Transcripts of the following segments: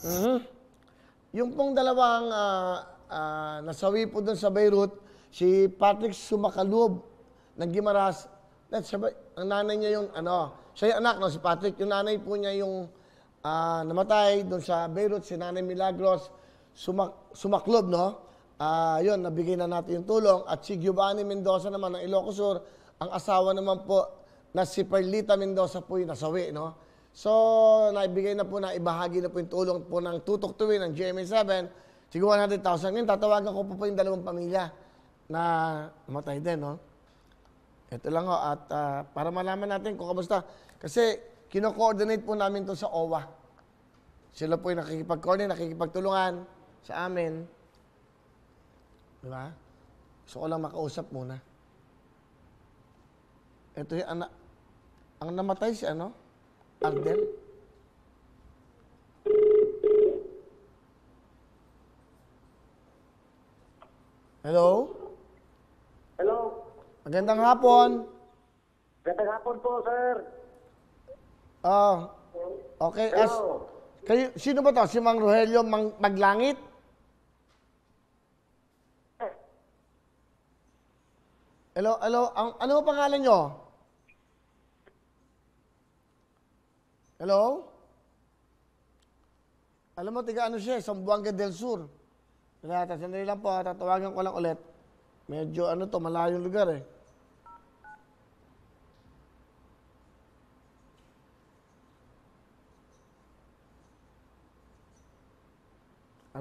Mhm. Yung pong dalawang nasawi po doon sa Beirut, si Patrick Sumakaloob ng Guimaras, ang nanay niya yung, siya yung anak, no, si Patrick. Yung nanay po niya yung namatay doon sa Beirut, si Nanay Milagros Sumaklob, no? Yun, nabigay na natin yung tulong. At si Giovanni Mendoza naman ng Ilocos Sur, ang asawa naman po na si Perlita Mendoza po yung nasawi, no? So, naibigay na po, ibahagi na po yung tulong po ng Tutok Tuwin ng GMA7, siguro 100,000. Ngayon, tatawagan ko po yung dalawang pamilya na namatay din, no? Ito lang ho, at para malaman natin kung kamusta. Kasi, kino-coordinate po namin to sa OWA. Sila po yung nakikipag-coordinate, nakikipagtulungan sa amin. Di ba? Gusto ko lang makausap muna. Ito yung anak. Ang namatay si Ardel. Hello? Hello. Magandang hapon. Magandang hapon po, sir. Okay. Hello. Kayo, sino ba to? Si Mang Rogelio Maglangit? Hello? Ano ba pangalan nyo? Hello? Alam mo, tiga siya, Zamboanga del Sur. Sandali lang po, tatawagan ko lang ulit. Medyo malayong lugar eh.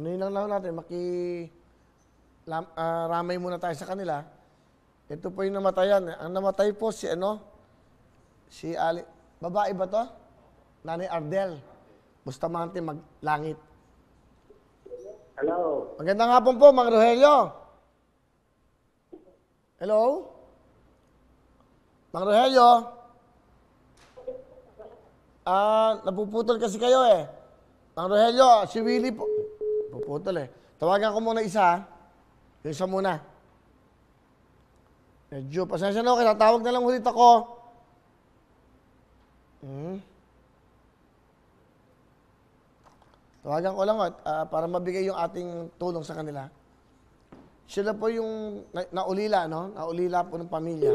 Yun lang natin, ramay muna tayo sa kanila. Ito po yung namatayan. Ang namatay po si si Ali. Babae ba to? Nanay Ardel. Bustamante Maglangit. Hello. Magandang hapon po, Mang Rogelio. Hello? Mang Rogelio? Napuputol kasi kayo eh. Mang Rogelio, si Willie po. Napuputol eh. Tawagan ko muna isa. Yung isa muna. Medyo, pasensya na ako. Tatawag na lang ulit ako. Tawagan ko lang para mabigay yung ating tulong sa kanila. Sila po yung naulila, no? Naulila po ng pamilya.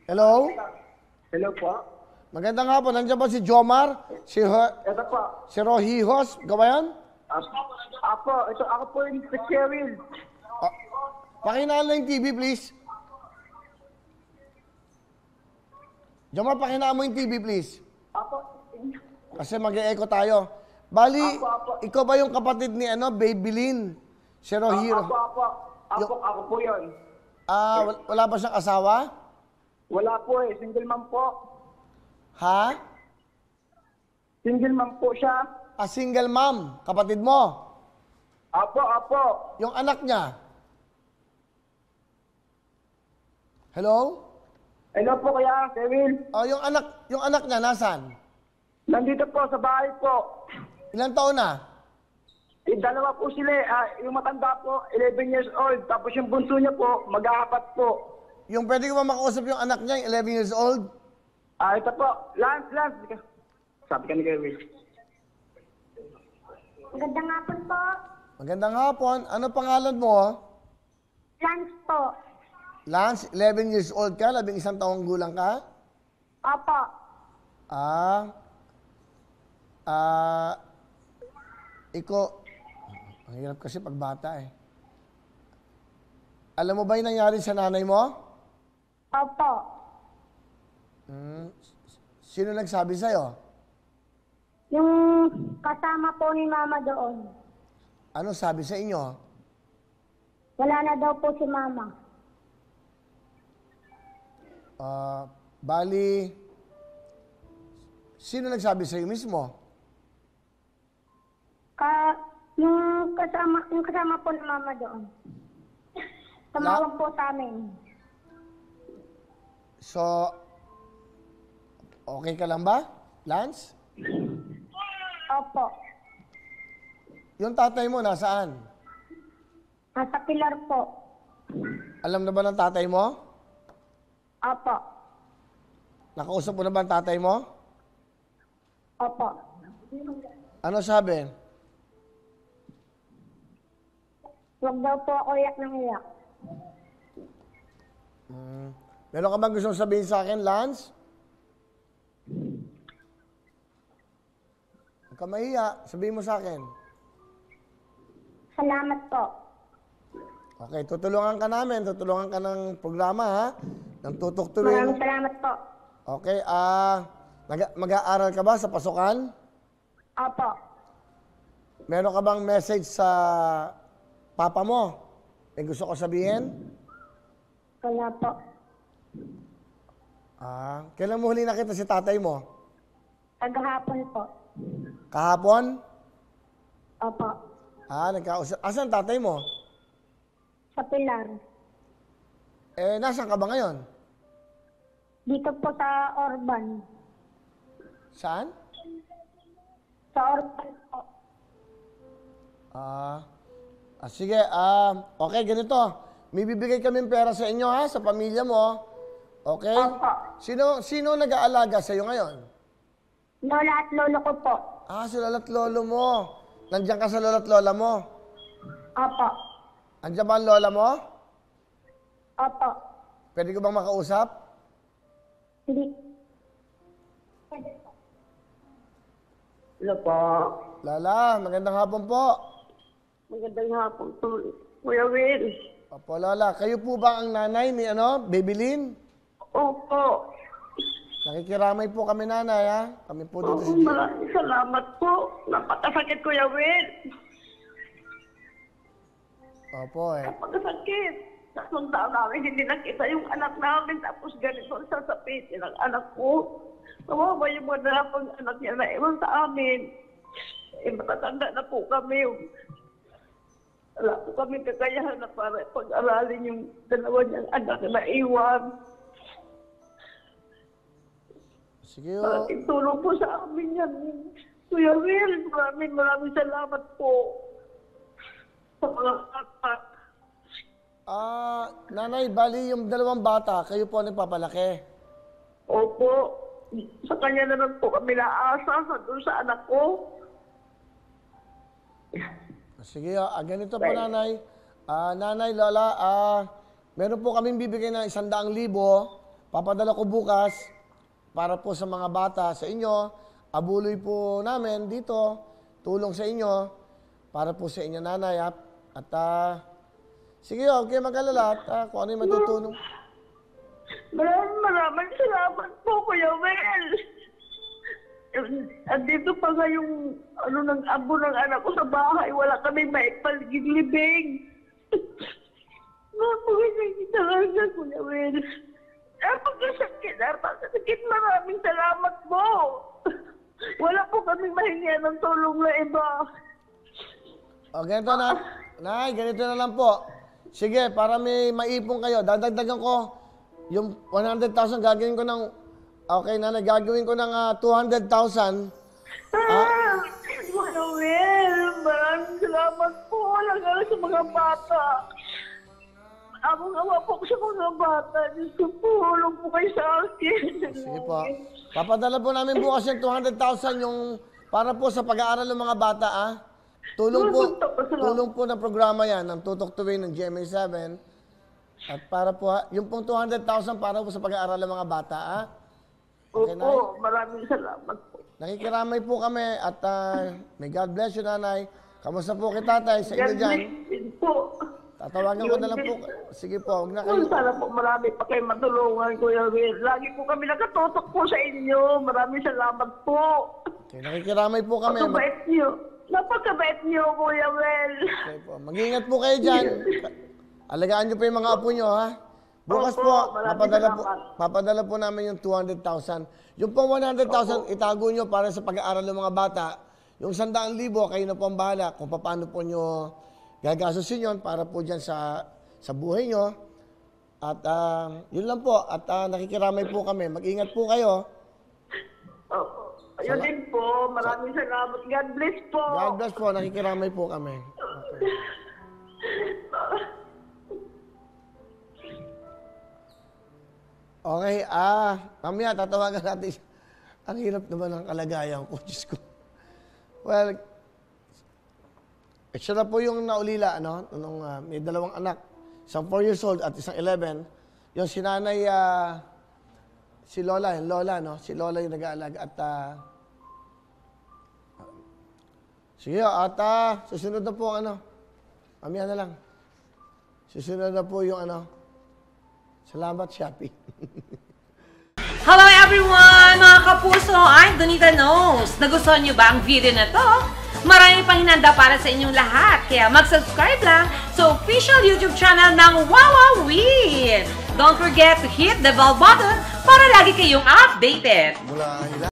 Hello? Hello po. Magandang hapon. Nandiyan ba si Jomar? Ito po. Si Rohihos? Gawayan? Ako po yung si Cheryl. Pakinaan lang yung TV, please. Jomar, pakinaan mo yung TV, please. Kasi mag-e-echo tayo. Bali, ikaw ba yung kapatid ni Babylin? Si Rohiro? Ako po yun. Wala ba siyang asawa? Wala po eh. Single mom po. Ha? Single mom po siya. Single mom. Kapatid mo? Apo. Yung anak niya? Hello? Hello po kaya, Cheryl. Yung anak niya, nasan? Nandito po sa bahay po. Ilang taon na? Dalawa po sila eh. Yung matanda po, 11 years old. Tapos yung bunso niya po, mag-aapat po. Yung pwede ko ba makausap yung anak niya, yung 11 years old? Ito po. Lance. Sabi ka ni Cheryl. Magandang hapon po. Magandang hapon. Ano pangalan mo? Lance po. Lance, 11 years old ka, 11 taong gulang ka? Opo. Ikaw, ang hirap kasi pag bata eh. Alam mo ba yung nangyari sa nanay mo? Opo. Sino nagsabi sa'yo? Yung kasama po ni Mama doon. Ano sabi sa inyo? Wala na daw po si Mama. Bali, sino nagsabi sa'yo mismo? Yung kasama po ni Mama doon. Tumawag po sa amin. So, okay ka lang ba, Lance? Opo. Yung tatay mo, nasaan? Nasa Pilar po. Alam na ba ng tatay mo? Opo. Nakausap mo na ba ang tatay mo? Opo. Ano sabi? Huwag daw po ako iyak ng iyak. Meron ka bang gustong sabihin sa akin, Lance? Huwag ka mahiya. Sabihin mo sa akin. Salamat po. Okay, tutulungan ka namin. Tutulungan ka ng programa, ha? Ng tutok to win. Maraming salamat po. Okay, mag-aaral ka ba sa pasukan? Opo. Meron ka bang message sa papa mo? May gusto ko sabihin? Wala po. Kailan mo huli nakita si tatay mo? Kagahapon po. Kahapon? Opo. Nagkausap. Asan tatay mo? Sa Pilar. Nasaan ka ba ngayon? Dito po sa Orban. Saan? Sa Orban po. Sige, okay, ganito. May bibigay kaming pera sa inyo, ha? Sa pamilya mo. Okay? Opo. Sino nag-aalaga sa iyo ngayon? Lola at lolo ko po. Si lolo at lolo mo. Nandiyan ka sa lolo at lola mo. Opo. Andiyan ba ang lola mo? Opo. Pwede ko bang makausap? Hindi. Hello po. Lala, magandang hapon po. Magandang hapon po. Kuya Will. Opo, Lola. Kayo po ba ang nanay ni Baby Lynn? Opo. Nakikiramay po kami, nanay, ha? Kami po dito Oo, maraming salamat po. Napakasakit, Kuya Will. Opo, Napakasakit. Tatlong taon namin hindi nakita yung anak namin. Tapos ganito ang sasapitin ng anak ko. Kawawa yung mga dalapang anak niya na ewan sa amin. Matatanda na po kami. Wala po kami kakayahan na para pag-aralin yung dalawa niyang anak na iwan. Sige, Malaking tulong po sa amin yan. Kuya Will, maraming salamat po sa mga anak. Nanay, bali yung dalawang bata, kayo po ang nagpapalaki. Opo. Sa kanya naman po kami naasa doon sa anak ko. Sige, ganito po, nanay. Nanay, Lola, meron po kaming bibigay ng 100,000. Papadala ko bukas para po sa mga bata sa inyo. Abuloy po namin dito, tulong sa inyo, para po sa inyo, nanay. At sige, okay, mag-alala. Kung ano yung matutulong. Maraming salamat po, Kuya Will. Andito pa nga yung ng abo ng anak ko sa bahay. Wala kami maipaligid-libing. Napakasakit talaga, Kuya Will. Napakasakit. Maraming salamat po. Wala po kami mahingian ng tulong na iba. Ganito na. Nay, ganito na lang po. Sige, para may maipon kayo, dadagdagan ko yung 100,000, gagawin ko ng, okay, nanay, gagawin ko ng 200,000. Kuya Will, maraming salamat po. Lalo sa mga bata. Awa po ko sa mga bata. Diyos ko po, hulong po kayo sa akin. Sige po. Papadala po namin bukas yung 200,000 yung para po sa pag-aaral ng mga bata, Tulong po ng programa yan, ng Tutok to Win ng GMA7. At para po, yung pong 200,000 para po sa pag-aaral ng mga bata, Okay, Nay? Opo, maraming salamat po. Nakikiramay po kami at may God bless you, nanay. Kamusta po kay tatay sa inyo dyan? Din po. Tatawagan ko na lang po. Sige po, huwag na kayo. Sana po marami pa kayo matulungan, Kuya Will. Lagi po kami nakatutok po sa inyo. Maraming salamat po. Okay, nakikiramay po kami. Napakabait niyo. Napakabait niyo, Kuya Will. Okay po. Mag-ingat po kayo dyan. Alagaan niyo po yung mga apo niyo, ha? Bukas Opo, po, maraming salamat. papadala po namin yung 200,000. Yung pong 100,000, itago niyo para sa pag-aaral ng mga bata. Yung 100,000, kayo na po ang bahala kung paano po niyo gagastusin yun para po dyan sa buhay niyo. At yun lang po. At nakikiramay po kami. Mag-ingat po kayo. Opo. Ayun din po. Maraming salamat. God bless po. God bless po. Nakikiramay po kami. Okay. Okay, mamaya tatawagan natin siya. Ang hirap naman ng kalagayan ko, Diyos ko. Well, siya na po yung naulila, ano, nung may dalawang anak, isang 4 years old at isang 11. Yung sinanay, si Lola, yung Lola, no? Si Lola yung nag-aalaga at sige, at susunod na po ang ano. Mamaya na lang. Susunod na po yung ano. Salamat, Shopee. Hello everyone! Mga kapuso, I'm Donita Knows. Nagustuhan niyo ba ang video na to? Marami pang hinanda para sa inyong lahat. Kaya mag-subscribe lang sa official YouTube channel ng Wowowin. Don't forget to hit the bell button para lagi kayong updated.